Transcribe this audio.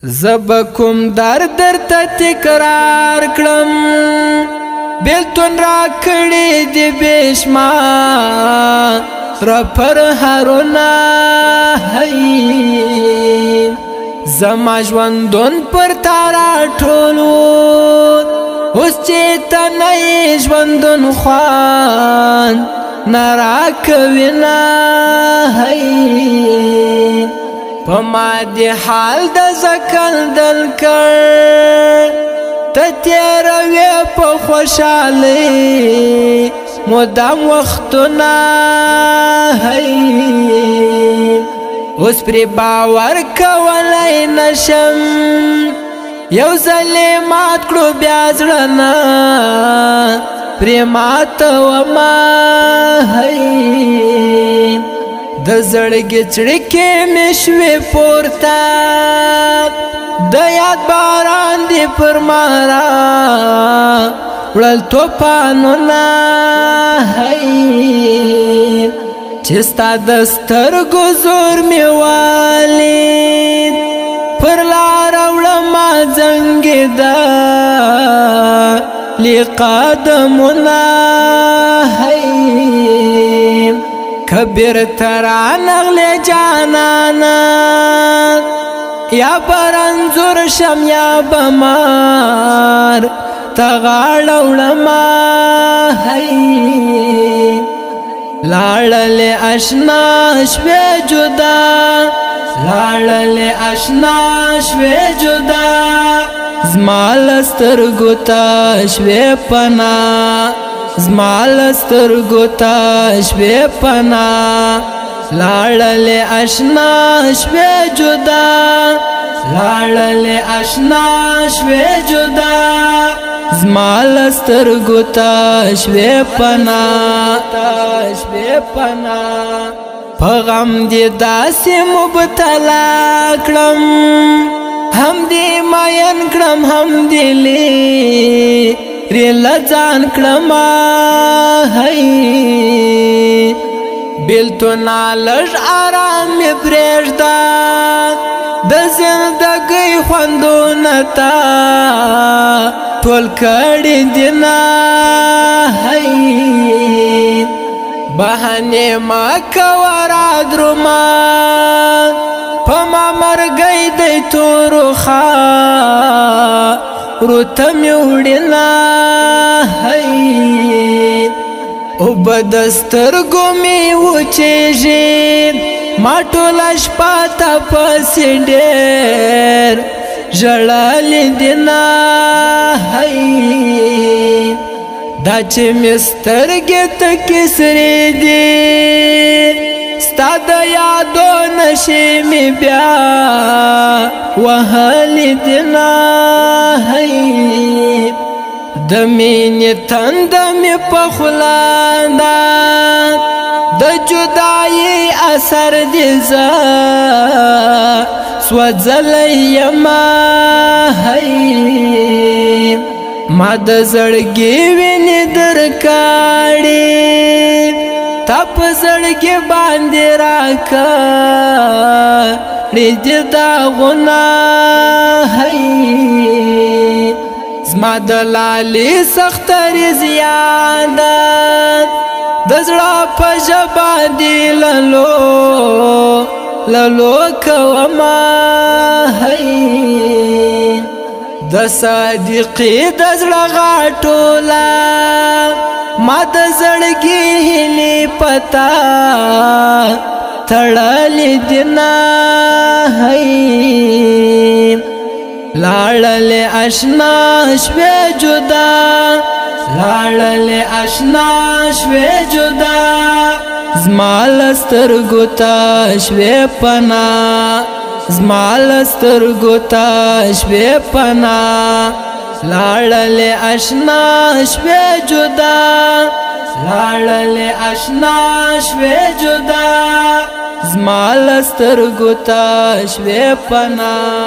زبکم در تا تکرار کړم بیلتون را کړی دی بشمار را پر هرونا هی زما ژوندون پر تارا ټولو اوس چې ته نه ژوندون خوان نرا کوینا هی په ما دی حال د زکل دل کړ ته تیروې په خوشحالۍ مدام وختونه هی اوس پرې باور کولی نشم یو ځلې مات کړو بیا زړه نه پرې ماتومه هی د زړګي څړیکې مې شوې پورته د یاد باران دی پر مارا وړل توپانونه هی چې ستا د سترګو زور مې والید پر لاره وړمه زنګېده لی قدمونه هی کبیر ترا نغلی جانانا یا برنزور شم یا بمار تغاړه وړمه هی لاړلې اشنا شوې جدا لاړلې اشنا شوې جدا زما له سترګو ته شوې پناه زما له سترګو ته شوې پناه لاړلې اشنا شوې جدا لاړلې اشنا شوې جدا زما له سترګو ته شوې پناه په غم دې داسې مبتلا کړم هم دې مین کړم هم دې ریل ځان کړم هی بیلتونه لږ آرام مې پرېږده د زندګۍ خوندونه تا ټول کړي دي نه هی بهانې مه کوه رادرومه په ما مرګی دی تورخه روته مې وړینه هی اوبه د سترګو مې وچیږي ما ټوله شپه تا پسې ډېر ژړلې دي نه هی دا چې مې سترګې تکې سرې دي ستا د یادو نشې مې بیا وهلې دي نه هی د مینې تنده مې په خوله ده د جدایي اثر دې زه سوځلی یمه هی ما د زړګي وینې درکاړې تا په زړګي باندې راکړې دې داغونه هی زما د لالې سخترې زیادت د زړه په ژبه دې للو کومه هی د صادقې د زړه غاټوله ما د زړګي هیلې پتا تړلې دي نه هی لاړلې اشنا شوې جدا لاړلې اشنا شوې جدا زما له سترګو ته شوې پناه زما له سترګو ته شوې پناه لاړلې اشنا شوې جدا لاړلې اشنا شوې جدا زما له سترګو ته شوې پناه